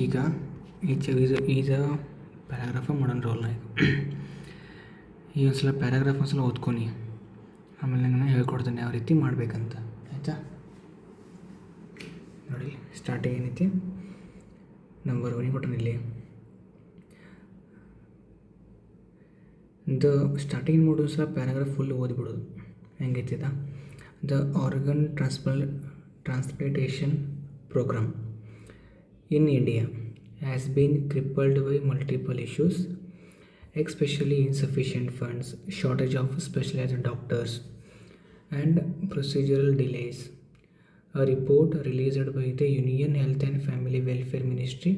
ಈಗ ಇದು ಪ್ಯಾರಾಗ್ರಾಫ ಮಾಡೋಣ ರೋಲ್ ಈಗ ಒಂದ್ಸಲ ಪ್ಯಾರಾಗ್ರಾಫ್ ಒಂದ್ಸಲ ಓದ್ಕೊನಿ, ಆಮೇಲೆ ನಾನು ಹೇಳ್ಕೊಡ್ತೇನೆ ಯಾವ ರೀತಿ ಮಾಡಬೇಕಂತ. ಆಯಿತಾ? ನೋಡಿ, ಸ್ಟಾರ್ಟಿಂಗ್ ಏನೈತಿ, ನಂಬರ್ 1 ಕೊಟ್ಟನು ಇಲ್ಲಿ. ಸ್ಟಾರ್ಟಿಂಗ್ ನೋಡೋ ಸಲ ಪ್ಯಾರಾಗ್ರಾಫ್ ಫುಲ್ ಓದ್ಬಿಡೋದು. ಹೆಂಗೈತಿದ? The organ transplantation program in India has been crippled by multiple issues, especially insufficient funds, shortage of specialized doctors, and procedural delays. A report released by the Union Health and Family Welfare Ministry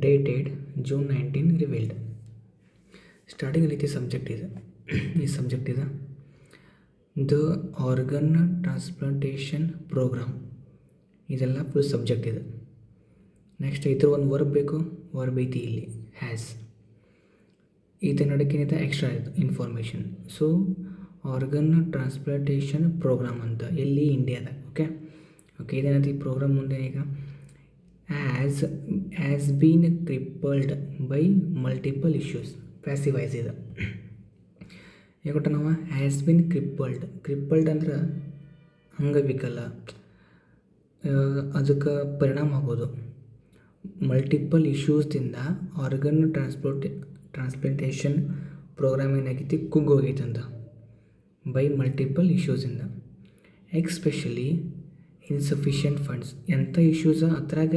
dated June 19 revealed. Starting ರೀತಿ subject ಇದೆ. ಈ subject ಇದೆ the organ transplantation program. ಇದೆಲ್ಲ full subject ಇದೆ. Next ಇದ್ರ ಒಂದು verb ಬೇಕು, verb ಐತಿ ಇಲ್ಲಿ ಹ್ಯಾಸ್. ಇದು ನಡಕ್ಕಿನಿಂದ ಎಕ್ಸ್ಟ್ರಾ ಆಯಿತು information. So organ transplantation program ಅಂತ ಎಲ್ಲಿ ಇಂಡಿಯಾದಾಗ. ಓಕೆ ಇದೇನೈತಿ ಪ್ರೋಗ್ರಾಮ್ ಮುಂದೆ ಈಗ has been crippled by multiple issues. Passive voice ಇದೆ. ಯಾಕೊಟ್ಟ ನಾವು ಹ್ಯಾಸ್ ಬೀನ್ ಕ್ರಿಪಲ್ಡ್ ಅಂದ್ರೆ ಅಂಗವಿಕಲ, ಅದಕ್ಕೆ ಪರಿಣಾಮ ಆಗೋದು. ಮಲ್ಟಿಪಲ್ ಇಶ್ಯೂಸ್ದಿಂದ ಆರ್ಗನ್ ಟ್ರಾನ್ಸ್ಪ್ಲಾಂಟೇಷನ್ ಪ್ರೋಗ್ರಾಮ್ ಏನಾಗೈತಿ, ಕುಗ್ಗೋಗೈತೆ ಅಂತ. ಬೈ ಮಲ್ಟಿಪಲ್ ಇಶ್ಯೂಸಿಂದ, ಎಕ್ಸ್ಪೆಷಲಿ ಇನ್ಸಫಿಷಿಯೆಂಟ್ ಫಂಡ್ಸ್. ಎಂಥ ಇಶ್ಯೂಸ ಅದ್ರಾಗ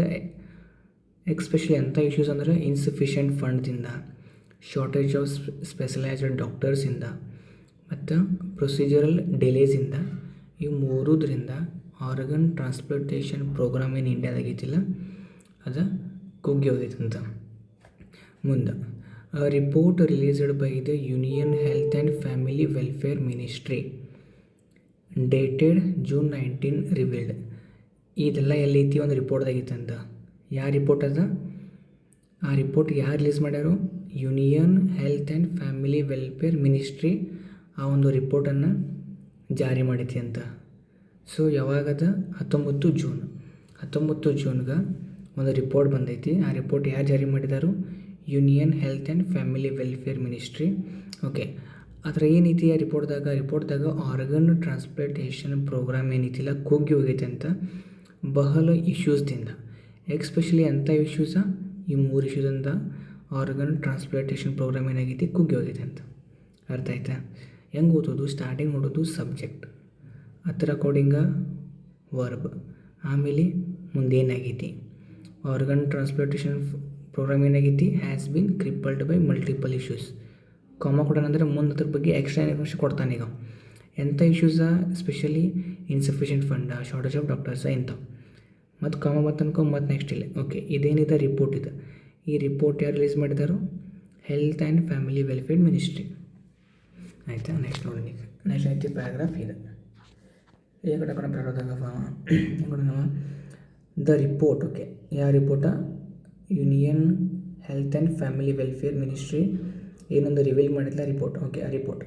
ಎಕ್ಸ್ಪೆಷಲಿ ಎಂಥ ಇಶ್ಯೂಸ್ ಅಂದ್ರೆ ಇನ್ಸಫಿಷಿಯೆಂಟ್ ಫಂಡ್ದಿಂದ, ಶಾರ್ಟೇಜ್ ಆಫ್ ಸ್ಪೆಷಲೈಸ್ಡ್ ಡಾಕ್ಟರ್ಸಿಂದ, ಮತ್ತು ಪ್ರೊಸೀಜರಲ್ ಡಿಲೇಸಿಂದ. ಇವು ಮೂರುದರಿಂದ ಆರ್ಗನ್ ಟ್ರಾನ್ಸ್ಪ್ಲಾಂಟೇಷನ್ ಪ್ರೋಗ್ರಾಮ್ ಏನು ಇಂಡಿಯಾದಾಗೈತಿಲ್ಲ ಅದು ಕುಗ್ಗಿ ಹೋಗೈತಂತ. ಮುಂದೆ report released by the union health and family welfare ministry dated June 19 revealed. ಇದೆಲ್ಲ ಎಲ್ಲೈತಿ ಒಂದು ರಿಪೋರ್ಟ್ದಾಗಿತ್ತಂತ. ಯಾವ ರಿಪೋರ್ಟ್ ಅದ? ಆ ರಿಪೋರ್ಟ್ ಯಾರು ರಿಲೀಸ್ ಮಾಡ್ಯಾರು? Union health and family welfare ministry ಆ ಒಂದು ರಿಪೋರ್ಟನ್ನು ಜಾರಿ ಮಾಡೈತಿ ಅಂತ. ಸೊ ಯಾವಾಗದ? 19 ಜೂನ್ಗೆ ಒಂದು ರಿಪೋರ್ಟ್ ಬಂದೈತಿ. ಆ ರಿಪೋರ್ಟ್ ಯಾರು ಜಾರಿ ಮಾಡಿದಾರು? Union health and family welfare ministry. Okay, ಅದರ ಏನೈತಿ ಆ ರಿಪೋರ್ಟ್ದಾಗ ಆರ್ಗನ್ ಟ್ರಾನ್ಸ್ಪ್ಲಾಂಟೇಷನ್ ಪ್ರೋಗ್ರಾಮ್ ಏನೈತಿಲ್ಲ ಕುಗ್ಗಿ ಹೋಗೈತೆ ಅಂತ ಬಹಳ ಇಶ್ಯೂಸ್ದಿಂದ. ಎಕ್ಸ್ಪೆಷಲಿ ಅಂಥ ಇಶ್ಯೂಸ ಈ 3 ಇಶ್ಯೂಸಿಂದ ಆರ್ಗನ್ ಟ್ರಾನ್ಸ್ಪ್ಲಾಂಟೇಷನ್ ಪ್ರೋಗ್ರಾಮ್ ಏನಾಗೈತಿ ಕುಗ್ಗಿ ಹೋಗೈತೆ ಅಂತ. ಅರ್ಥ ಆಯ್ತಾ? ಹೆಂಗೆ ಓದೋದು? ಸ್ಟಾರ್ಟಿಂಗ್ ನೋಡೋದು ಸಬ್ಜೆಕ್ಟ್, ಅದರ ಅಕಾರ್ಡಿಂಗ ವರ್ಬ್, ಆಮೇಲೆ ಮುಂದೇನಾಗೈತಿ ಆರ್ಗನ್ ಟ್ರಾನ್ಸ್ಪ್ಲಾಂಟೇಷನ್ ಪ್ರೋಗ್ರಾಮ್ ಏನಾಗೈತಿ has been crippled by multiple issues. Comma ಕೊಡೋಣಂದ್ರೆ ಮುಂದೆ ಅದ್ರ ಬಗ್ಗೆ ಎಕ್ಸ್ಟ್ರಾ ಇನ್ಫಾರ್ಮೇಷನ್ ಕೊಡ್ತಾನೆ. ಈಗ ಎಂಥ issues? Especially insufficient fund, shortage of doctors ಇಂಥವು. ಮತ್ತು ಕಾಮ ಮತ್ತು ನೆಕ್ಸ್ಟ್ ಇಲ್ಲ. ಓಕೆ, ಇದೇನಿದೆ ರಿಪೋರ್ಟ್ ಇದೆ. ಈ ರಿಪೋರ್ಟ್ ಯಾರು ರಿಲೀಸ್ ಮಾಡಿದಾರು? Health and family welfare ministry. ಆಯಿತಾ? ನೆಕ್ಸ್ಟ್ ನೋಡಿ, ನೆಕ್ಸ್ಟ್ ಐತಿ ಪ್ಯಾರಾಗ್ರಾಫ್ ಇದೆ. ಈ ಕಡೆ ಪ್ಯಾರಾಗ್ರಾಫ್ ನಾವು ದ ರಿಪೋರ್ಟ್. ಓಕೆ, ಯಾವ ರಿಪೋರ್ಟ? Union health and family welfare ministry ಏನೊಂದು ರಿವೀಲ್ ಮಾಡಿಲ್ಲ ರಿಪೋರ್ಟ್. ಓಕೆ, ಆ ರಿಪೋರ್ಟ್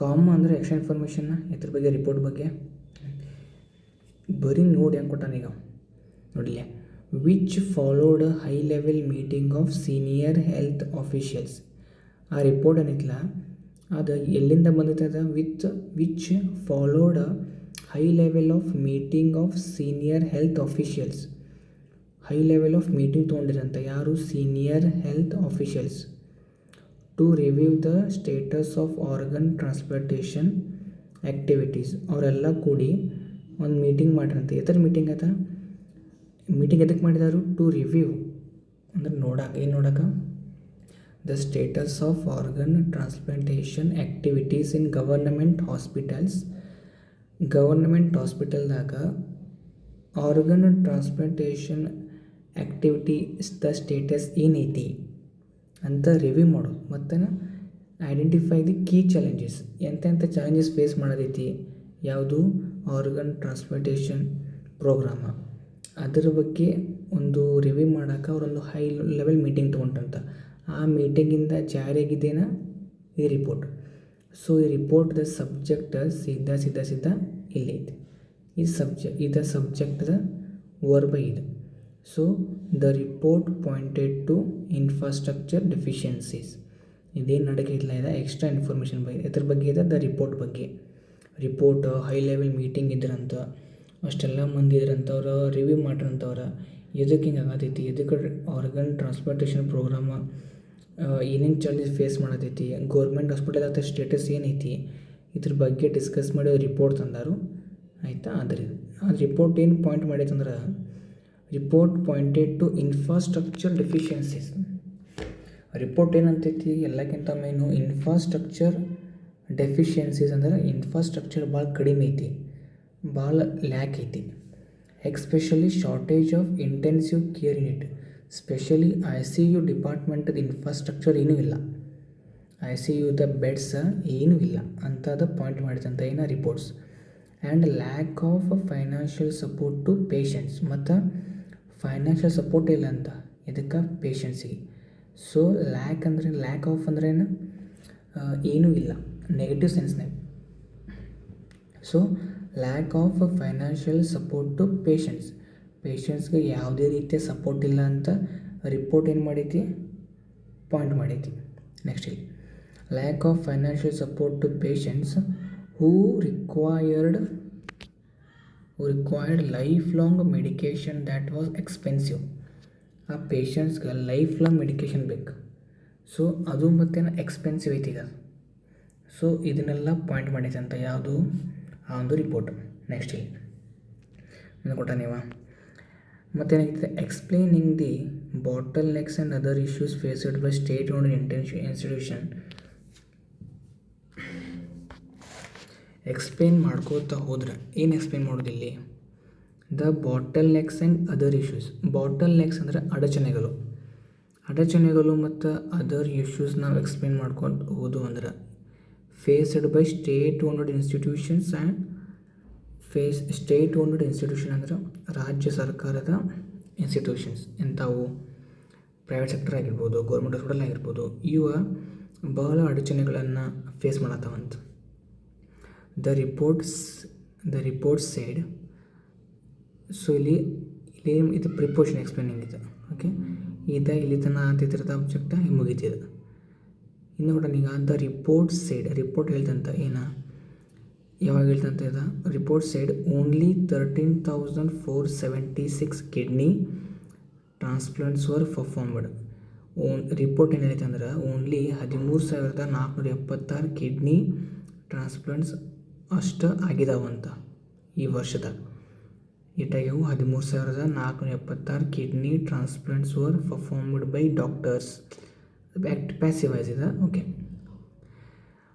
ಕಾಮ ಅಂದರೆ ಎಕ್ಸ್ಟ್ರಾ ಇನ್ಫಾರ್ಮೇಷನ್ನ ಇದ್ರ ಬಗ್ಗೆ, ರಿಪೋರ್ಟ್ ಬಗ್ಗೆ ಬರೀ ನೋಡಿ ಹೆಂಗೆ ಕೊಟ್ಟಾನ ಈಗ ನೋಡಿಲ್ಲ. Which followed high level meeting of senior health officials. ಆ ರಿಪೋರ್ಟ್ ಏನಿತ್ತಲ್ಲ ಅದು ಎಲ್ಲಿಂದ ಬಂದೈತದ? Which followed high level of meeting of senior health officials. High level of meeting ತೊಗೊಂಡಿರಂತ ಯಾರು? Senior health officials to review the status of organ transplantation activities. ಅವರೆಲ್ಲ ಕೂಡಿ ಒಂದು ಮೀಟಿಂಗ್ ಮಾಡಿರಂತೆ. ಎತ್ತರ ಮೀಟಿಂಗ್ ಆಯ್ತಾ? ಮೀಟಿಂಗ್ ಎದಕ್ಕೆ ಮಾಡಿದಾರು? ಟು ರಿವ್ಯೂ ಅಂದ್ರೆ ಏನು ನೋಡಕ್ಕೆ? The status of organ transplantation activities in government ಹಾಸ್ಪಿಟಲ್ದಾಗ ಆರ್ಗನ್ ಟ್ರಾನ್ಸ್ಪ್ಲಾಂಟೇಷನ್ ಆ್ಯಕ್ಟಿವಿಟೀಸ್ದ ಸ್ಟೇಟಸ್ ಏನೈತಿ ಅಂತ ರಿವ್ಯೂ ಮಾಡೋದು. ಮತ್ತು ಐಡೆಂಟಿಫೈ ದಿ ಕೀ ಚಾಲೆಂಜಸ್. ಎಂತೆಂಥ ಚಾಲೆಂಜಸ್ ಫೇಸ್ ಮಾಡೋದೈತಿ ಯಾವುದು? ಆರ್ಗನ್ ಟ್ರಾನ್ಸ್ಪ್ಲಾಂಟೇಷನ್ ಪ್ರೋಗ್ರಾಮ. ಅದರ ಬಗ್ಗೆ ಒಂದು ರಿವ್ಯೂ ಮಾಡೋಕೆ ಅವರೊಂದು ಹೈ ಲೆವೆಲ್ ಮೀಟಿಂಗ್ ತೊಗೊಂಡ್ರಂತ. ಆ ಮೀಟಿಂಗಿಂದ ಜಾರಿಯಾಗಿದ್ದೇನ ಈ ರಿಪೋರ್ಟ್. ಸೊ ಈ ರಿಪೋರ್ಟ್ದ ಸಬ್ಜೆಕ್ಟ್ ಸೀದಾ ಇಲ್ಲೈತಿ. ಈ ಸಬ್ಜೆಕ್ಟ್ದ ವರ್ಬ ಇದು. So the report pointed to infrastructure deficiencies. ಇದೇನು ನಡೆಕಿಲ್ಲ ಇದೆ ಎಕ್ಸ್ಟ್ರಾ ಇನ್ಫಾರ್ಮೇಷನ್ ಬಗ್ಗೆ ಇದ್ರ ಬಗ್ಗೆ ಇದೆ ದ ರಿಪೋರ್ಟ್ ಬಗ್ಗೆ. ರಿಪೋರ್ಟ್ ಹೈ ಲೆವೆಲ್ ಮೀಟಿಂಗ್ ಇದ್ರಂತ, ಅಷ್ಟೆಲ್ಲ ಮಂದಿ ಇದ್ರಂಥವ್ರು ರಿವ್ಯೂ ಮಾಡ್ರಂಥವ್ರು ಎದಕ್ಕೆ ಹಿಂಗೆ ಆಗತೈತಿ, ಎದಕ್ಕೆ ಆರ್ಗನ್ ಟ್ರಾನ್ಸ್ಪ್ಲಾಂಟೇಷನ್ ಪ್ರೋಗ್ರಾಮ ಏನೇನು ಚಾಲೆಂಜ್ ಫೇಸ್ ಮಾಡತೈತಿ, ಗೌರ್ಮೆಂಟ್ ಹಾಸ್ಪಿಟಲ್ ಆಗ್ತ ಸ್ಟೇಟಸ್ ಏನೈತಿ, ಇದ್ರ ಬಗ್ಗೆ ಡಿಸ್ಕಸ್ ಮಾಡಿ ರಿಪೋರ್ಟ್ ತಂದಾರು. ಆಯಿತಾ, ಅದು ರಿಪೋರ್ಟ್ ಏನು ಪಾಯಿಂಟ್ ಮಾಡೈತಂದ್ರೆ report pointed to infrastructure deficiencies. Report ಏನಂತೈತಿ ಎಲ್ಲಕ್ಕಿಂತ ಮೇನು ಇನ್ಫ್ರಾಸ್ಟ್ರಕ್ಚರ್ ಡೆಫಿಷಿಯನ್ಸೀಸ್ ಅಂದ್ರೆ ಇನ್ಫ್ರಾಸ್ಟ್ರಕ್ಚರ್ ಭಾಳ ಕಡಿಮೆ ಐತಿ, ಭಾಳ ಲ್ಯಾಕ್ ಐತಿ. Especially shortage of intensive care unit, specially ICU ಡಿಪಾರ್ಟ್ಮೆಂಟದ ಇನ್ಫ್ರಾಸ್ಟ್ರಕ್ಚರ್ ಏನೂ ಇಲ್ಲ, ICUದ ಬೆಡ್ಸ್ ಏನೂ ಇಲ್ಲ ಅಂಥದ್ದು ಪಾಯಿಂಟ್ ಮಾಡಿದಂಥ ಏನೋ reports. And lack of financial support to patients, ಮತ್ತು ಫೈನಾನ್ಷಿಯಲ್ ಸಪೋರ್ಟ್ ಇಲ್ಲ ಅಂತ ಇದಕ್ಕೆ ಪೇಷಂಟ್ಸಿಗೆ. ಸೊ ಲ್ಯಾಕ್ ಅಂದರೆ ಲ್ಯಾಕ್ ಆಫ್ ಅಂದ್ರೇನು, ಏನೂ ಇಲ್ಲ ನೆಗೆಟಿವ್ ಸೆನ್ಸ್ನಾಗ. So lack of financial support to ಪೇಷಂಟ್ಸ್ಗೆ ಯಾವುದೇ ರೀತಿಯ ಸಪೋರ್ಟ್ ಇಲ್ಲ ಅಂತ ರಿಪೋರ್ಟ್ ಏನು ಮಾಡೈತಿ, ಪಾಯಿಂಟ್ ಮಾಡೈತಿ. ನೆಕ್ಸ್ಟ್ ಇಲ್ಲಿ lack of financial support to patients who required life long medication that was expensive. ಆ ಪೇಷಂಟ್ಸ್ಗೆ ಲೈಫ್ ಲಾಂಗ್ ಮೆಡಿಕೇಷನ್ ಬೇಕು. ಸೊ ಅದು ಮತ್ತೇನು ಎಕ್ಸ್ಪೆನ್ಸಿವ್ ಐತಿ ಈಗ. ಸೊ ಇದನ್ನೆಲ್ಲ ಪಾಯಿಂಟ್ ಮಾಡೈತೆ ಅಂತ ಯಾವುದು ಆ ಒಂದು ರಿಪೋರ್ಟ್. ನೆಕ್ಸ್ಟ್ ಇಲ್ಲಿ ಕೊಟ್ಟ ನೀವು ಮತ್ತೇನಾಗಿದೆ, explaining the bottlenecks and other issues faced by state owned institution. Explain ಮಾಡ್ಕೋತಾ ಹೋದ್ರೆ ಏನು ಎಕ್ಸ್ಪ್ಲೇನ್ ಮಾಡೋದಿಲ್ಲಿ, the bottlenecks and other issues. Bottlenecks ಅಂದರೆ ಅಡಚಣೆಗಳು ಮತ್ತು ಅದರ್ ಇಶ್ಯೂಸ್ ನಾವು ಎಕ್ಸ್ಪ್ಲೇನ್ ಮಾಡ್ಕೊಂಡು ಹೋದು ಅಂದ್ರೆ faced by state owned institutions and state owned institution ಅಂದ್ರೆ ರಾಜ್ಯ ಸರ್ಕಾರದ ಇನ್ಸ್ಟಿಟ್ಯೂಷನ್ಸ್ ಎಂಥವು, ಪ್ರೈವೇಟ್ ಸೆಕ್ಟರ್ ಆಗಿರ್ಬೋದು, ಗೌರ್ಮೆಂಟ್ ಹಾಸ್ಪಿಟಲ್ ಆಗಿರ್ಬೋದು, ಇವ ಬಹಳ ಅಡಚಣೆಗಳನ್ನು ಫೇಸ್ ಮಾಡತ್ತವಂತ. The report side. ಸೊ ಇಲ್ಲಿ ಇದು ಪ್ರಿಪೋಷನ್ ಎಕ್ಸ್ಪ್ಲೇನಿಂಗ್ ಇದೆ. ಓಕೆ, ಇಲ್ಲಿ ತನಕ ಅಂತಿದ್ರದ ಆಬ್ಜೆಕ್ಟ ಮುಗಿತಿದೆ. ಇನ್ನು ಕೂಡ ಈಗ ದ ರಿಪೋರ್ಟ್ ಸೈಡ್, ರಿಪೋರ್ಟ್ ಹೇಳ್ದಂತ ಯಾವಾಗ ಹೇಳ್ದಂತ ಇದೆ, report side only 13,476 kidney transplants were performed. Report ಏನು ಹೇಳ್ತಂದ್ರೆ ಅಂದ್ರೆ ಓನ್ಲಿ 13,476 ಕಿಡ್ನಿ ಟ್ರಾನ್ಸ್ಪ್ಲಾಂಟ್ಸ್ ಅಷ್ಟು ಆಗಿದಾವಂತ ಈ ವರ್ಷದಾಗ. ಇಟ್ಟಾಗ್ಯವು 13,476 kidney transplants were performed by doctors. Passive voice ಇದೆ. Okay,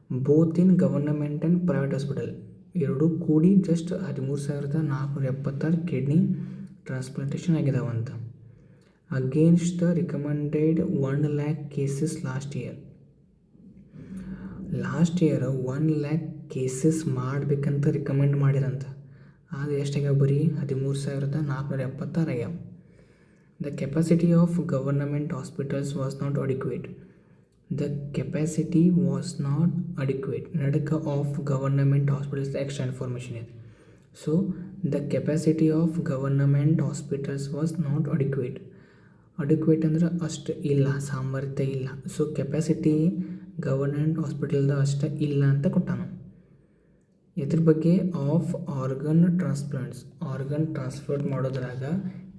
both in government and private hospital ಎರಡೂ ಕೂಡಿ ಜಸ್ಟ್ 13,476 ಕಿಡ್ನಿ ಟ್ರಾನ್ಸ್ಪ್ಲಾಂಟೇಷನ್ ಆಗಿದಾವಂತ. Against the recommended 1 lakh cases last year 1 lakh cases ಮಾಡಬೇಕಂತ ರಿಕಮೆಂಡ್ ಮಾಡಿರಂತ. ಅದು ಎಷ್ಟಾಗ್ಯಾವ, ಬರೀ 13,476 ಆಗ್ಯಾವ. The capacity of government hospitals was not adequate. ನಡಕ of government hospitals extra information ಇದೆ. So the capacity of government hospitals was not adequate ಅಂದ್ರೆ ಅಷ್ಟು ಇಲ್ಲ, ಸಾಮರ್ಥ್ಯ ಇಲ್ಲ. ಸೊ ಕೆಪಾಸಿಟಿ ಗವರ್ನಮೆಂಟ್ ಹಾಸ್ಪಿಟಲ್ದ ಅಷ್ಟು ಇಲ್ಲ ಅಂತ ಕೊಟ್ಟಾನು. ಇದ್ರ ಬಗ್ಗೆ ಆಫ್ ಆರ್ಗನ್ ಟ್ರಾನ್ಸ್ಪ್ಲಾಂಟ್ ಮಾಡೋದ್ರಾಗ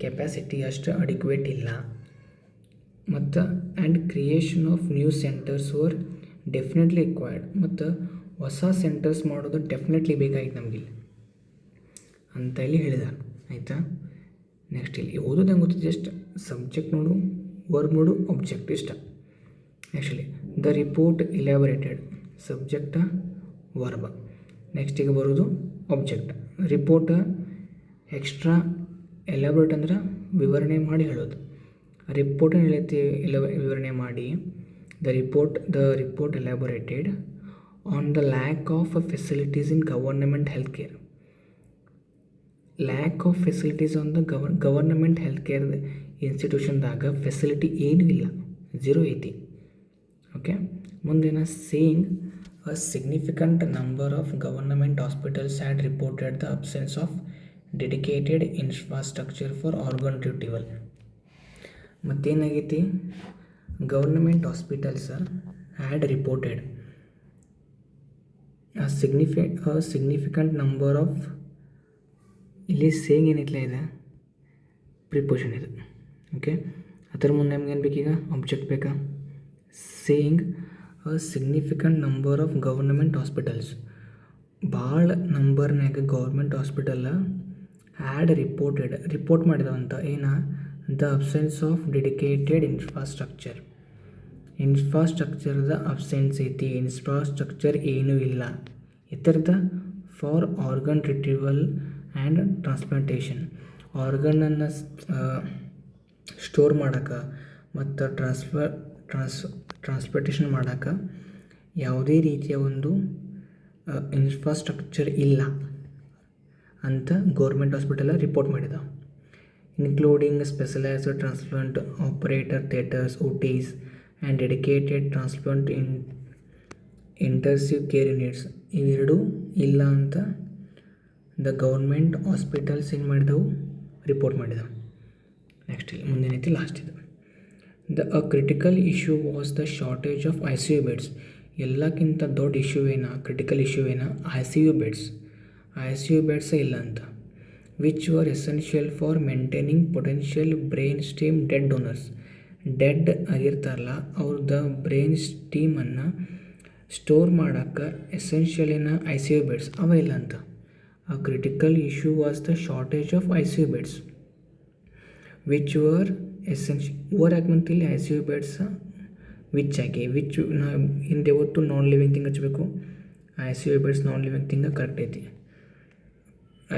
ಕೆಪಾಸಿಟಿ ಅಷ್ಟು ಅಡಿಕ್ವೇಟ್ ಇಲ್ಲ. ಮತ್ತು and creation of new centres var definitely required. ಮತ್ತು ಹೊಸ ಸೆಂಟರ್ಸ್ ಮಾಡೋದು ಡೆಫಿನೆಟ್ಲಿ ಬೇಕಾಗಿತ್ತು ನಮಗೆ ಅಂತ ಇಲ್ಲಿ ಹೇಳಿದಾರೆ. ಆಯಿತಾ, ನೆಕ್ಸ್ಟ್ ಇಲ್ಲಿ ಓದೋದು ಹೆಂಗೆ ಗೊತ್ತಿದೆ, ಜಸ್ಟ್ ಸಬ್ಜೆಕ್ಟ್ ನೋಡು, ವರ್ಬ್ ನೋಡು, ಆಬ್ಜೆಕ್ಟ್ ಇಷ್ಟ. ಆ್ಯಕ್ಚುಲಿ ದ ರಿಪೋರ್ಟ್ ಇಲಾಬೊರೇಟೆಡ್, ಸಬ್ಜೆಕ್ಟ ವರ್ಬ. ನೆಕ್ಸ್ಟಿಗೆ ಬರೋದು ಆಬ್ಜೆಕ್ಟ್. ರಿಪೋರ್ಟ್ ಎಕ್ಸ್ಟ್ರಾ, ಎಲಾಬೊರೇಟ್ ಅಂದ್ರೆ ವಿವರಣೆ ಮಾಡಿ ಹೇಳೋದು. ರಿಪೋರ್ಟನ್ನು ಹೇಳೈತಿ ವಿವರಣೆ ಮಾಡಿ. The report elaborated on the lack of facilities in government health care. Lack of facilities on the government health care ಇನ್ಸ್ಟಿಟ್ಯೂಷನ್ದಾಗ ಫೆಸಿಲಿಟಿ ಏನೂ ಇಲ್ಲ, ಝೀರೋ ಐತಿ. ಓಕೆ, ಮುಂದಿನ saying a significant number of government hospitals had reported the absence of dedicated infrastructure for organ retrieval. ಮತ್ತೇನಾಗೈತಿ, government hospitals had reported significant number of, ಇಲ್ಲಿ saying ಏನೈತಲ್ಲ ಇದೆ preposition ಇದು. ಓಕೆ, ಅದರ ಮುಂದೆ ನಮ್ಗೆ ಏನು ಬೇಕೀಗ, ಆಬ್ಜೆಕ್ಟ್ ಬೇಕಾ. Saying significant number of government hospitals, ಭಾಳ ನಂಬರ್ನಾಗ ಗೌರ್ಮೆಂಟ್ ಹಾಸ್ಪಿಟಲ್ ಹ್ಯಾಡ್ ರಿಪೋರ್ಟ್ ಮಾಡಿದವಂತ ಏನು, ದ ಅಬ್ಸೆನ್ಸ್ ಆಫ್ ಡೆಡಿಕೇಟೆಡ್ ಇನ್ಫ್ರಾಸ್ಟ್ರಕ್ಚರ್ದ ಅಬ್ಸೆನ್ಸ್ ಐತಿ, ಇನ್ಫ್ರಾಸ್ಟ್ರಕ್ಚರ್ ಏನೂ ಇಲ್ಲ ಇದರದ for organ retrieval and transplantation. ಆರ್ಗನನ್ನು ಸ್ಟೋರ್ ಮಾಡೋಕ್ಕೆ ಮತ್ತು ಟ್ರಾನ್ಸ್ಪ್ಲಾಂಟೇಷನ್ ಮಾಡೋಕ್ಕೆ ಯಾವುದೇ ರೀತಿಯ ಒಂದು ಇನ್ಫ್ರಾಸ್ಟ್ರಕ್ಚರ್ ಇಲ್ಲ ಅಂತ ಗೌರ್ಮೆಂಟ್ ಹಾಸ್ಪಿಟಲ್ ರಿಪೋರ್ಟ್ ಮಾಡಿದ. Including specialised transplant operator theatres, OTs and dedicated transplant intensive care units, ಇವೆರಡೂ ಇಲ್ಲ ಅಂತ ದ ಗೌರ್ಮೆಂಟ್ ಹಾಸ್ಪಿಟಲ್ಸ್ ಏನು ಮಾಡಿದವು, ರಿಪೋರ್ಟ್ ಮಾಡಿದವು. ನೆಕ್ಸ್ಟ್ ಇಲ್ಲಿ ಮುಂದೇನೈತಿ, ಲಾಸ್ಟ್ ಇದು. A critical issue was the shortage of ICU beds. ಎಲ್ಲಕ್ಕಿಂತ ದೊಡ್ಡ issue critical issue ICU beds ಇಲ್ಲ ಅಂತ. Which were essential for maintaining potential brain stem dead donors. Dead ಆಗಿರ್ತಾರಲ್ಲ ಅವ್ರದ್ದು ಬ್ರೈನ್ ಸ್ಟೀಮನ್ನು ಸ್ಟೋರ್ ಮಾಡೋಕ್ಕೆ ಎಸೆನ್ಷಿಯಲ್ ICU ಬೆಡ್ಸ್ ಅವ ಇಲ್ಲ ಅಂತ. A critical issue was the shortage of ICU beds which were over ಆಗಂತ ಇಲ್ಲಿ ICU ಬೆಡ್ಸ್ ವಿಚ್ ಹಿಂದೆ ಯಾವತ್ತು ನಾನ್ ಲಿವಿಂಗ್ ಥಿಂಗ್ ಹಚ್ಚಬೇಕು. ICU ಬೆಡ್ಸ್ ನಾನ್ ಲಿವಿಂಗ್ ಥಿಂಗ್ ಕರೆಕ್ಟ್ ಐತಿ.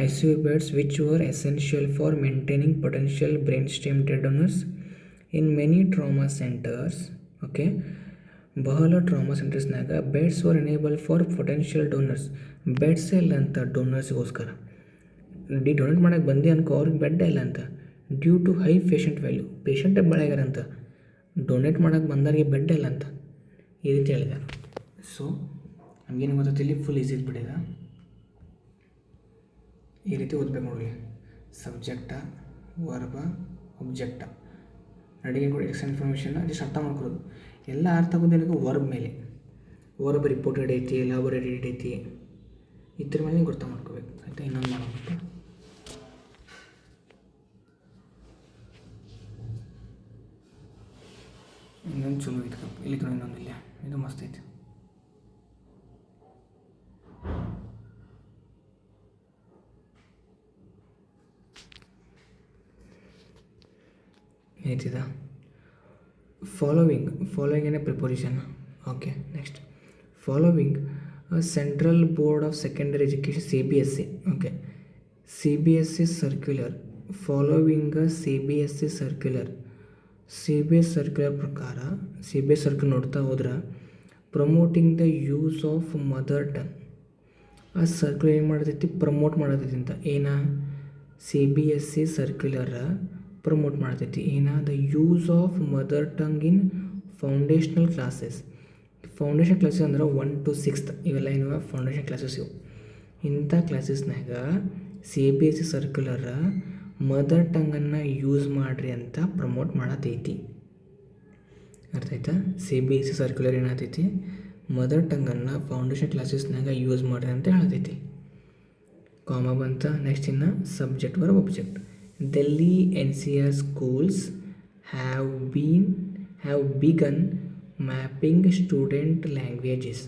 ICU beds which were essential for maintaining potential brain stem dead donors in many trauma centres. Okay, ಬಹಳ trauma ಸೆಂಟರ್ಸ್ನಾಗ beds were enable for potential donors. Beds ಇಲ್ಲ ಅಂತ ಡೋನರ್ಸ್ಗೋಸ್ಕರ. Donate ಮಾಡೋಕ್ಕೆ ಬಂದೆ ಅನ್ಕೋ, ಅವ್ರಿಗೆ bed ಇಲ್ಲ ಅಂತ. Due to high patient value, ಪೇಷಂಟೇ ಬೆಳೆಗಾರ ಅಂತ, ಡೊನೇಟ್ ಮಾಡೋಕ್ಕೆ ಬಂದವರಿಗೆ ಬೆಡ್ ಇಲ್ಲ ಅಂತ ಈ ರೀತಿ ಹೇಳಿದೆ. ಸೊ ನಮಗೇನು ಗೊತ್ತೈತಿ, ಇಲ್ಲಿ ಫುಲ್ ಈಸಿ ಇದ್ಬಿಟ್ಟಿದೆ. ಈ ರೀತಿ ಓದ್ಬೇಕು ನೋಡಿ. ಸಬ್ಜೆಕ್ಟ, ವರ್ಬ, ಒಬ್ಜೆಕ್ಟ, ಅಡಿಗೆ ಕೂಡ ಎಕ್ಸ್ ಇನ್ಫಾರ್ಮೇಷನ್ ಜಸ್ಟ್ ಅರ್ಥ ಮಾಡ್ಕೊಳ್ಳೋದು. ಎಲ್ಲ ಅರ್ಥ ಆಗೋದೇನಿಗೆ ವರ್ಬ್ ಮೇಲೆ. ವರ್ಬ್ ರಿಪೋರ್ಟೆಡ್ ಐತಿ, ಎಲಾಬೊರೇಟೆಡ್ ಐತಿ, ಇದ್ರ ಮೇಲೆ ಗೊತ್ತ ಮಾಡ್ಕೋಬೇಕು. ಆಯಿತಾ, ಇನ್ನೊಂದು ಮಾಡೋಣ. ಇನ್ನೊಂದು ಚಲೋ ಐತೆ ಇಲ್ಲಿ ಕೂಡ ಇನ್ನೊಂದಿಲ್ಲ, ಇದು ಮಸ್ತ್ ಐತಿ. ಐತಿದ ಫಾಲೋವಿಂಗ್ ಏನೇ preposition. Okay, next following central board of secondary education CBSE. Okay, CBSE circular. Following CBSE circular. CBSE circular ಪ್ರಕಾರ, CBSE ಸರ್ಕ್ಯುಲರ್ ನೋಡ್ತಾ ಹೋದ್ರೆ promoting the use of mother tongue. ಆ ಸರ್ಕ್ಯುಲರ್ ಏನು ಮಾಡ್ತೈತಿ, ಪ್ರಮೋಟ್ ಮಾಡತೈತಿ ಅಂತ. CBSE ಸರ್ಕ್ಯುಲರ್ ಪ್ರಮೋಟ್ ಮಾಡ್ತೈತಿ the use of mother tongue in foundational classes. Foundation classes ಅಂದ್ರೆ 1 to 6 ಇವೆಲ್ಲ ಏನು ಫೌಂಡೇಶನ್ ಕ್ಲಾಸಸ್ ಇವು. ಇಂಥ ಕ್ಲಾಸಸ್ನಾಗ CBSE ಸರ್ಕ್ಯುಲರ್ ಮದರ್ ಟಂಗನ್ನು ಯೂಸ್ ಮಾಡಿರಿ ಅಂತ ಪ್ರಮೋಟ್ ಮಾಡತೈತಿ. ಅರ್ಥ ಆಯ್ತಾ? CBSE ಸರ್ಕ್ಯುಲರ್ ಏನಾಗ್ತೈತಿ, ಮದರ್ ಟಂಗನ್ನು ಫೌಂಡೇಶನ್ ಕ್ಲಾಸಸ್ನಾಗ ಯೂಸ್ ಮಾಡಿರಿ ಅಂತ ಹೇಳ್ತೈತಿ. ಕಾಮ ಬಂತ. ನೆಕ್ಸ್ಟ್ ಇನ್ನು subject verb object. Delhi NCR schools have begun mapping student languages.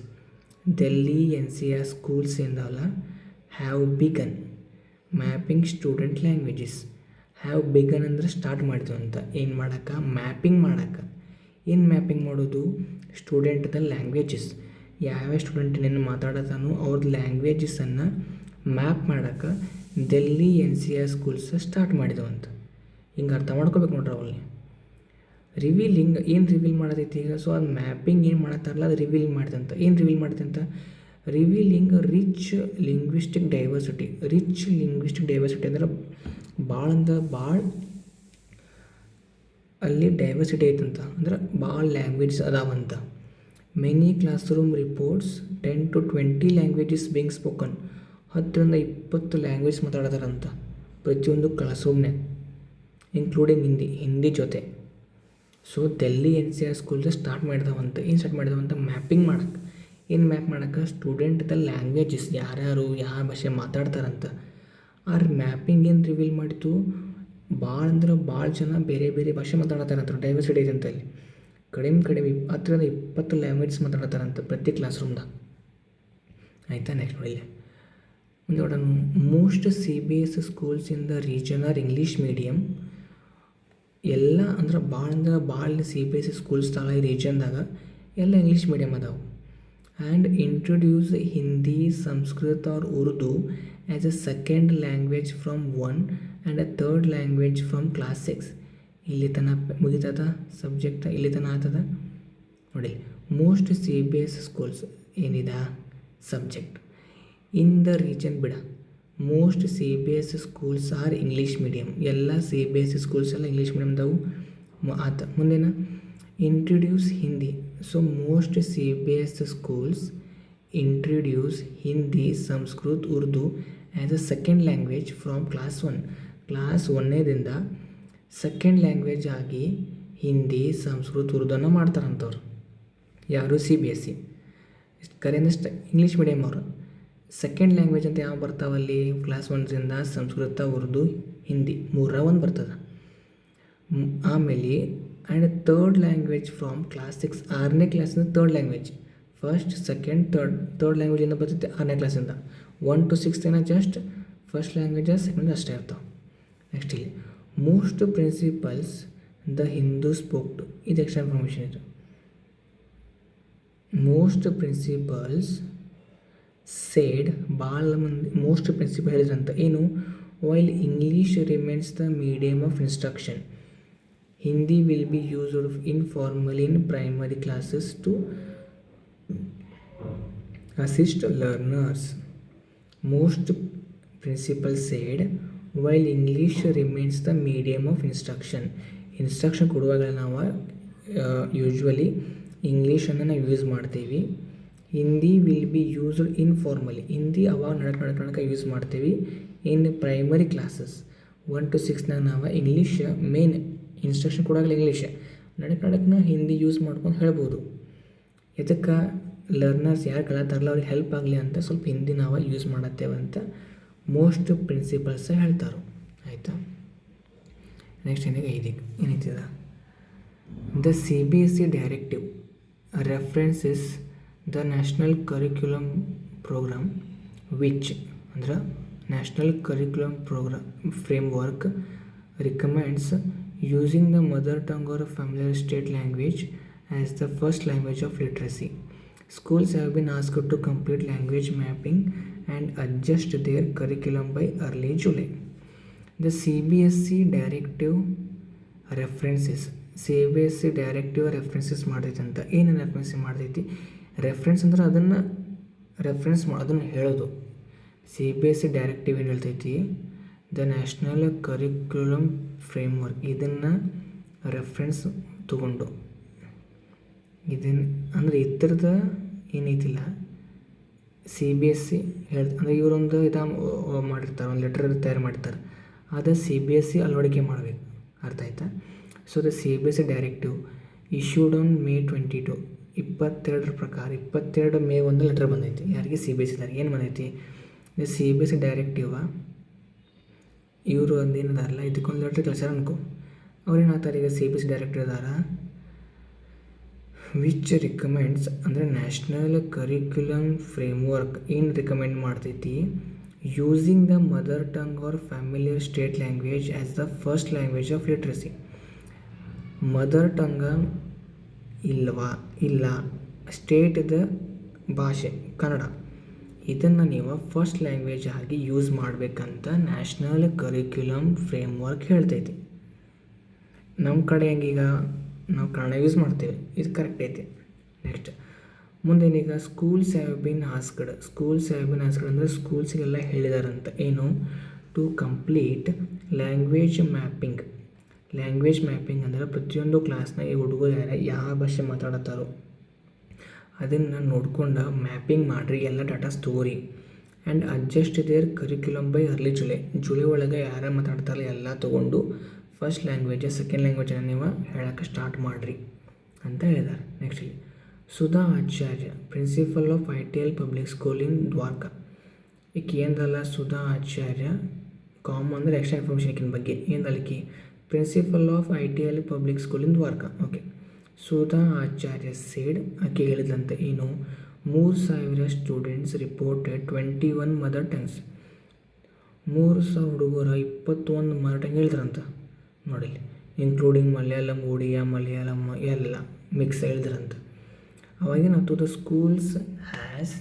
Delhi NCR schools ಎಂದಲ್ಲ, have begun mapping student languages. have begun ಅಂದರೆ ಸ್ಟಾರ್ಟ್ ಮಾಡಿದ್ವು ಅಂತ. ಏನು ಮಾಡೋಕ್ಕೆ, ಮ್ಯಾಪಿಂಗ್ ಮಾಡೋಕ್ಕೆ. ಏನು ಮ್ಯಾಪಿಂಗ್ ಮಾಡೋದು, ಸ್ಟೂಡೆಂಟ್ದ ಲ್ಯಾಂಗ್ವೇಜಸ್. ಯಾವ್ಯಾವ ಸ್ಟೂಡೆಂಟ್ ಏನೇನು ಮಾತಾಡತಾನೋ ಅವ್ರದ್ದು ಲ್ಯಾಂಗ್ವೇಜಸನ್ನು ಮ್ಯಾಪ್ ಮಾಡೋಕ್ಕೆ ಡೆಲ್ಲಿ NCR ಸ್ಕೂಲ್ಸ್ ಸ್ಟಾರ್ಟ್ ಮಾಡಿದವು ಅಂತ. ಹಿಂಗೆ ಅರ್ಥ ಮಾಡ್ಕೋಬೇಕು ನೋಡ್ರಿ ಅವಲ್ಲಿ. ರಿವೀಲಿಂಗ್ ಏನು ರಿವೀಲ್ ಮಾಡತೈತಿ ಈಗ. ಸೊ ಅದು ಮ್ಯಾಪಿಂಗ್ ಏನು ಮಾಡತ್ತಾರಲ್ಲ ಅದು ರಿವೀಲ್ ಮಾಡಿದಂತ. ಏನು ರಿವೀಲ್ ಮಾಡಿದಂತ, revealing rich linguistic diversity. Rich linguistic diversity ಅಂದ್ರೆ ಭಾಳ ಅಲ್ಲಿ ಡೈವರ್ಸಿಟಿ ಐತಂತ, ಅಂದ್ರೆ ಭಾಳ ಲ್ಯಾಂಗ್ವೇಜಸ್ ಅದಾವಂತ. Many classroom reports 10 to 20 languages being spoken. 10 to 20 language ಮಾತಾಡತಾರಂತ. ಪ್ರತಿಯೊಂದು ಕ್ಲಾಸ್ ರೂಮ್ನಾಗ, ಇನ್ಕ್ಲೂಡಿಂಗ್ ಹಿಂದಿ ಜೊತೆ. ಸೊ ಡೆಲ್ಲಿ NCR ಸ್ಕೂಲ್ದು ಸ್ಟಾರ್ಟ್ ಮಾಡಿದವಂತ ಮ್ಯಾಪಿಂಗ್ ಮಾಡಕ್ಕೆ. ಏನು ಮ್ಯಾಪ್ ಮಾಡೋಕ್ಕೆ? ಸ್ಟೂಡೆಂಟ್ದ ಲ್ಯಾಂಗ್ವೇಜಸ್ ಯಾರ್ಯಾರು ಯಾವ ಭಾಷೆ ಮಾತಾಡ್ತಾರಂತ. ಆ ಮ್ಯಾಪಿಂಗ್ ಏನು ರಿವೀಲ್ ಮಾಡಿತು, ಭಾಳ ಅಂದ್ರೆ ಭಾಳ ಜನ ಬೇರೆ ಬೇರೆ ಭಾಷೆ ಮಾತಾಡತ್ತಾರಂತ. ಡೈವರ್ಸಿಟಿ ಐತೆ ಅಂತ ಅಲ್ಲಿ. ಕಡಿಮೆ 10-20 ಲ್ಯಾಂಗ್ವೇಜಸ್ ಮಾತಾಡತ್ತಾರಂತ ಪ್ರತಿ ಕ್ಲಾಸ್ ರೂಮ್ದಾಗ. ಆಯಿತಾ? ನೆಕ್ಸ್ಟ್ ನೋಡಿ ಮುಂದೆ most CBSE schools in the region are English medium. ಎಲ್ಲ ಅಂದ್ರೆ ಭಾಳ CBSE ಸ್ಕೂಲ್ಸ್ ಈ ರೀಜನ್ದಾಗ ಎಲ್ಲ ಇಂಗ್ಲೀಷ್ ಮೀಡಿಯಮ್ ಅದಾವೆ. And introduce Hindi, Sanskrit or Urdu as a second language from 1 and a third language from class 6. ಇಲ್ಲಿ ತನಕ ಮುಗಿತದ ಸಬ್ಜೆಕ್ಟ್, ಇಲ್ಲಿ ತನಕ ಆಗ್ತದ ನೋಡಿ. ಮೋಸ್ಟ್ CBSE ಸ್ಕೂಲ್ಸ್ ಏನಿದೆ ಸಬ್ಜೆಕ್ಟ್ ಇನ್ ದ ರೀಜನ್ ಬಿಡ. Most CBSE schools are English medium. ಎಲ್ಲ CBSE ಸ್ಕೂಲ್ಸ್ ಎಲ್ಲ ಇಂಗ್ಲೀಷ್ ಮೀಡಿಯಮ್ದವು ಆತ. ಮುಂದೇನ introduce Hindi. So most CBSE schools introduce Hindi, Sanskrit, Urdu as a second language from class 1. Class 1ನೇದಿಂದ ಸೆಕೆಂಡ್ ಲ್ಯಾಂಗ್ವೇಜ್ ಆಗಿ ಹಿಂದಿ, ಸಂಸ್ಕೃತ್, ಉರ್ದುನ ಮಾಡ್ತಾರಂಥವ್ರು. ಯಾರು? CBSE. ಕರೆಯಷ್ಟು ಇಂಗ್ಲೀಷ್ ಮೀಡಿಯಮ್ ಅವರು. ಸೆಕೆಂಡ್ ಲ್ಯಾಂಗ್ವೇಜ್ ಅಂತ ಯಾವ ಬರ್ತಾವಲ್ಲಿ? ಕ್ಲಾಸ್ 1ರಿಂದ ಸಂಸ್ಕೃತ, ಉರ್ದು, ಹಿಂದಿ 3 ಬರ್ತದೆ. ಆಮೇಲೆ and third language from class 6. 6ನೇ ಕ್ಲಾಸಿಂದ third language. First, second, third ಲ್ಯಾಂಗ್ವೇಜಿಂದ ಬರ್ತೈತೆ 6ನೇ ಕ್ಲಾಸಿಂದ. 1 to 6 just first languages, second ಅಷ್ಟೇ ಇರ್ತಾವೆ. ನೆಕ್ಸ್ಟ್ ಇಲ್ಲಿ most principals the Hindu spoke to. ಇದು ಎಕ್ಸ್ಟ್ರಾ ಇನ್ಫಾರ್ಮೇಷನ್ ಇದು. ಮೋಸ್ಟ್ ಪ್ರಿನ್ಸಿಪಲ್ಸ್ ಸೇಡ್, ಭಾಳ ಮಂದಿ ಮೋಸ್ಟ್ ಪ್ರಿನ್ಸಿಪಲ್ ಹೇಳಿದ್ರಂತ ಏನು? While English remains the medium of instruction, Hindi will be used informally in primary classes to assist learners. Most principal said while English remains the medium of instruction ಕೊಡುವಾಗ ನಾವು usually ಇಂಗ್ಲೀಷನ್ನು ನಾವು use ಮಾಡ್ತೀವಿ. Hindi will be used informally. Hindi ಅವಾಗ ನಡಕ use ಮಾಡ್ತೀವಿ. ಇನ್ primary classes 1 to 6 ನಾವು English main instruction ಕೊಡೋಲ್ಲ. ಇಂಗ್ಲೀಷ್ ನಡಕನ ಹಿಂದಿ ಯೂಸ್ ಮಾಡ್ಕೊಂಡು ಹೇಳ್ಬೋದು. ಇದಕ್ಕೆ ಲರ್ನರ್ಸ್ ಯಾರು ಕಲಿತಾರಲ್ಲ ಅವ್ರಿಗೆ ಹೆಲ್ಪ್ ಆಗಲಿ ಅಂತ ಸ್ವಲ್ಪ ಹಿಂದಿ ನಾವು ಯೂಸ್ ಮಾಡತ್ತೇವೆ ಅಂತ ಮೋಸ್ಟ್ ಪ್ರಿನ್ಸಿಪಲ್ಸ್ ಹೇಳ್ತಾರೆ. ಆಯಿತಾ? ನೆಕ್ಸ್ಟ್ ಏನೈತಿದ the CBSE directive references the national curriculum programme which ಅಂದ್ರೆ national curriculum programme framework recommends using the mother tongue or familiar state language as the first language of literacy. Schools have been asked to complete language mapping and adjust their curriculum by early July. The CBSE directive references ಮಾಡ್ತೈತಿ ಅಂತ. ಏನೇನು reference ಮಾಡ್ತೈತಿ? Reference ಅಂದ್ರೆ ಅದನ್ನು ಅದನ್ನು ಹೇಳೋದು. CBSE directive ಏನು ಹೇಳ್ತೈತಿ? The national curriculum framework. ಇದನ್ನು ರೆಫರೆನ್ಸ್ ತಗೊಂಡು ಇದನ್ನು ಅಂದರೆ ಇತರದ ಏನೈತಿಲ್ಲ CBSE ಅಂದರೆ ಇವರೊಂದು ಮಾಡಿರ್ತಾರೆ, ಒಂದು ಲೆಟರ್ ತಯಾರು ಮಾಡ್ತಾರೆ. ಅದು CBSE ಅಳವಡಿಕೆ ಮಾಡಬೇಕು. ಅರ್ಥ ಆಯ್ತಾ? So the CBSE directive issued on May 22 22 ಪ್ರಕಾರ 22 May 1 ಲೆಟರ್ ಬಂದೈತಿ. ಯಾರಿಗೆ? CBSE ದಾರಿಗೆ. ಏನು ಬಂದೈತಿ? ದ CBSE ಡೈರೆಕ್ಟಿವ ಇವರು ಒಂದೇನದಾರಲ್ಲ ಇದಕ್ಕೊಂದು ಲೆಟ್ರ್ ಕಳ್ಸ್ಯಾರ ಅನ್ಕೋ. ಅವ್ರೇನು ಆಗ್ತಾರೆ ಈಗ CBSE ಡೈರೆಕ್ಟರ್ ಅದಾರ ವಿಚ್ ರಿಕಮೆಂಡ್ಸ್ ಅಂದರೆ ನ್ಯಾಷನಲ್ ಕರಿಕ್ಯುಲಮ್ ಫ್ರೇಮ್ವರ್ಕ್ ಏನು ರಿಕಮೆಂಡ್ ಮಾಡ್ತೈತಿ? Using the mother tongue or familiar state language as the first language of literacy. Mother ಟಂಗ ಇಲ್ಲ ಸ್ಟೇಟ್ದ ಭಾಷೆ ಕನ್ನಡ, ಇದನ್ನು ನೀವು ಫಸ್ಟ್ ಲ್ಯಾಂಗ್ವೇಜ್ ಆಗಿ ಯೂಸ್ ಮಾಡಬೇಕಂತ ನ್ಯಾಷನಲ್ ಕರಿಕ್ಯುಲಮ್ ಫ್ರೇಮ್ವರ್ಕ್ ಹೇಳ್ತೈತಿ. ನಮ್ಮ ಕಡೆ ಹೆಂಗೀಗ ನಾವು ಕನ್ನಡ ಯೂಸ್ ಮಾಡ್ತೇವೆ, ಇದು ಕರೆಕ್ಟ್ ಐತಿ. ನೆಕ್ಸ್ಟ್ ಮುಂದೇನೀಗ ಸ್ಕೂಲ್ಸ್ ಹ್ಯಾವ್ ಬಿನ್ ಆಸ್ಕ್ಡ್ ಅಂದರೆ ಸ್ಕೂಲ್ಸಿಗೆಲ್ಲ ಹೇಳಿದಾರಂತ ಏನು? ಟು ಕಂಪ್ಲೀಟ್ ಲ್ಯಾಂಗ್ವೇಜ್ ಮ್ಯಾಪಿಂಗ್ ಅಂದರೆ ಪ್ರತಿಯೊಂದು ಕ್ಲಾಸ್ನಾಗ ಈ ಹುಡುಗರು ಯಾವ ಭಾಷೆ ಮಾತಾಡತ್ತಾರೋ ಅದನ್ನು ನೋಡ್ಕೊಂಡು ಮ್ಯಾಪಿಂಗ್ ಮಾಡಿರಿ, ಎಲ್ಲ ಡಾಟಾಸ್ ತಗೋರಿ. And adjust their curriculum by early July ಒಳಗೆ ಯಾರು ಮಾತಾಡ್ತಾರಲ್ಲ ಎಲ್ಲ ತೊಗೊಂಡು ಫಸ್ಟ್ ಲ್ಯಾಂಗ್ವೇಜ್ ಸೆಕೆಂಡ್ ಲ್ಯಾಂಗ್ವೇಜನ್ನು ನೀವು ಹೇಳೋಕ್ಕೆ ಸ್ಟಾರ್ಟ್ ಮಾಡಿರಿ ಅಂತ ಹೇಳಿದ್ದಾರೆ. Next Sudha Acharya principal of ITL public school in Dwarka. ಈಕೆ ಏನದಲ್ಲ ಸುಧಾ ಆಚಾರ್ಯ ಕಾಮ್ ಅಂದರೆ ಎಕ್ಸ್ಟ್ರಾ ಇನ್ಫಾರ್ಮೇಷನ್ ಈಕಿನ ಬಗ್ಗೆ ಏನದಲ್ಲಿಕಿ principal of ITL public school in Dwarka. Okay, Sudha Acharya said ಆಕೆ ಹೇಳಿದಂತೆ ಏನು 3,000 ಸ್ಟೂಡೆಂಟ್ಸ್ ರಿಪೋರ್ಟೆಡ್ 21 ಮದರ್ ಟಂಗ್ಸ್. 3,000 ಹುಡುಗರು 21 ಮದರ್ ಟಂಗ್ ಹೇಳಿದ್ರಂತ ನೋಡಿಲಿ, ಇನ್ಕ್ಲೂಡಿಂಗ್ ಮಲಯಾಳಂ, ಒಡಿಯಾ, ಮಲಯಾಳಂ ಎಲ್ಲ ಮಿಕ್ಸ್ ಹೇಳಿದ್ರಂತ. ಅವಾಗೇನಾಯ್ತು, the schools has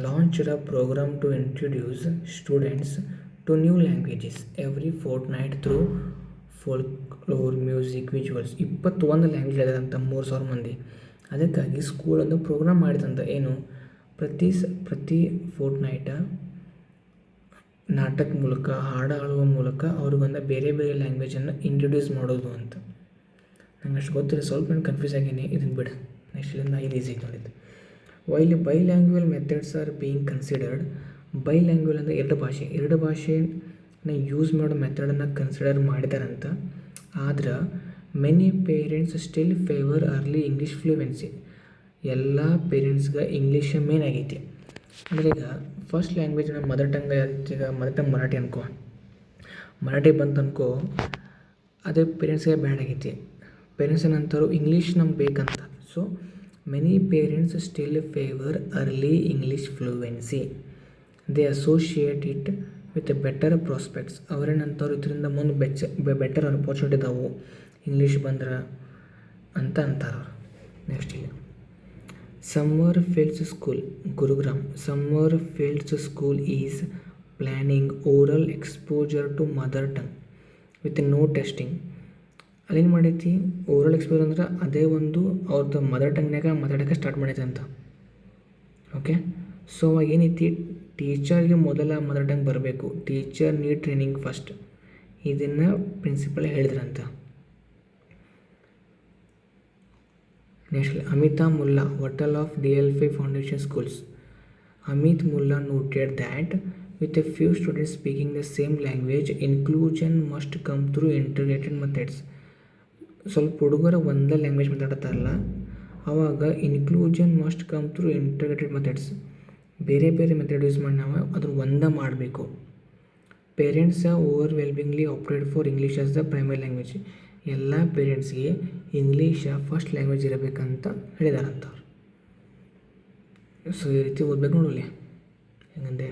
launched a program to introduce students to new languages every fortnight through folklore, music, visuals. 21 language ಹೇಳಿದಂಥ 3,000 ಮಂದಿ. ಅದಕ್ಕಾಗಿ ಸ್ಕೂಲೊಂದು ಪ್ರೋಗ್ರಾಮ್ ಮಾಡಿದಂಥ ಏನು ಪ್ರತಿ ಫೋರ್ಟ್ನೈಟ ನಾಟಕ ಮೂಲಕ ಹಾಡು ಹಾಡುವ ಮೂಲಕ ಅವ್ರಿಗೊಂದು ಬೇರೆ ಬೇರೆ ಲ್ಯಾಂಗ್ವೇಜನ್ನು ಇಂಟ್ರೊಡ್ಯೂಸ್ ಮಾಡೋದು ಅಂತ. ನಂಗೆ ಅಷ್ಟು ಗೊತ್ತಿಲ್ಲ, ಸ್ವಲ್ಪ ನಾನು ಕನ್ಫ್ಯೂಸ್ ಆಗೀನಿ, ಇದನ್ನು ಬಿಡು. ನೆಕ್ಸ್ಟ್ ಇಲ್ಲಿಂದ ಇದು ಈಸಿ ನೋಡಿದ್ದು. While bilingual methods are being considered. Bilingual ಅಂದರೆ ಎರಡು ಭಾಷೆನ ಯೂಸ್ ಮಾಡೋ ಮೆಥಡನ್ನು ಕನ್ಸಿಡರ್ ಮಾಡಿದಾರಂತ. ಆದ್ರೆ many parents still favour early English fluency. ಎಲ್ಲ ಪೇರೆಂಟ್ಸ್ಗೆ ಇಂಗ್ಲೀಷ್ ಮೇನ್ ಆಗೈತಿ. ಅಂದರೆ ಈಗ ಫಸ್ಟ್ ಲ್ಯಾಂಗ್ವೇಜ್ ನಮ್ಮ ಮದರ್ ಟಂಗ್, ಈಗ ಮದರ್ ಟಂಗ್ ಮರಾಠಿ ಅನ್ಕೋ, ಮರಾಠಿ ಬಂತು ಅನ್ಕೋ, ಅದೇ ಪೇರೆಂಟ್ಸ್ಗೆ ಬ್ಯಾಡ್ ಆಗೈತಿ. ಪೇರೆಂಟ್ಸ್ ಏನಂತಾರೋ ಇಂಗ್ಲೀಷ್ ನಮ್ಗೆ ಬೇಕಂತ. So many parents still favour early English fluency. They associate it with better prospects. ಅವರೇನಂತವ್ರು ಇದರಿಂದ ಮುಂದೆ ಬೆಟರ್ ಅಪರ್ಚುನಿಟಿ ಇದಾವೆ ಇಂಗ್ಲೀಷ್ ಬಂದ್ರೆ ಅಂತ ಅಂತಾರೆ ಅವ್ರು. ನೆಕ್ಸ್ಟ್ ಇಲ್ಲಿ Summer Fields School Gurugram. Summer Fields School is planning oral exposure to mother tongue with no testing. ಅಲ್ಲೇನು ಮಾಡೈತಿ, ಓರಲ್ ಎಕ್ಸ್ಪೋಜರ್ ಅಂದ್ರೆ ಅದೇ ಒಂದು ಅವ್ರದ್ದು ಮದರ್ ಟಂಗ್ನಾಗ ಮಾತಾಡೋಕ್ಕೆ ಸ್ಟಾರ್ಟ್ ಮಾಡೈತೆ ಅಂತ. ಓಕೆ, ಸೊ ಅವಾಗ ಏನೈತಿ, ಟೀಚರ್ಗೆ ಮೊದಲ ಮದರ್ ಟಂಗ್ ಬರಬೇಕು, ಟೀಚರ್ ನೀಡ್ ಟ್ರೈನಿಂಗ್ ಫಸ್ಟ್. ಇದನ್ನು ಪ್ರಿನ್ಸಿಪಲ್ ಹೇಳಿದ್ರಂತ. Next Amita Mulla, Wattal of DLFI foundation schools. Amit Mulla noted that with a few students speaking the same language, inclusion must come through integrated methods. ಸ್ವಲ್ಪ ಹುಡುಗರು ಒಂದೇ ಲ್ಯಾಂಗ್ವೇಜ್ ಮಾತಾಡ್ತಾರಲ್ಲ, ಆವಾಗ inclusion must come through integrated methods. ಬೇರೆ ಬೇರೆ method use ಮಾಡಿ ನಾವು ಅದನ್ನು ಒಂದೇ ಮಾಡಬೇಕು. Parents overwhelmingly opted for English as the primary language. ಎಲ್ಲ ಪೇರೆಂಟ್ಸ್ಗೆ ಇಂಗ್ಲೀಷ್ ಫಸ್ಟ್ ಲ್ಯಾಂಗ್ವೇಜ್ ಇರಬೇಕಂತ ಹೇಳಿದಾರಂತ. ಸೊ ಈ ರೀತಿ ಓದಬೇಕು ನೋಡಲಿ ಹೆಂಗಂದೆ.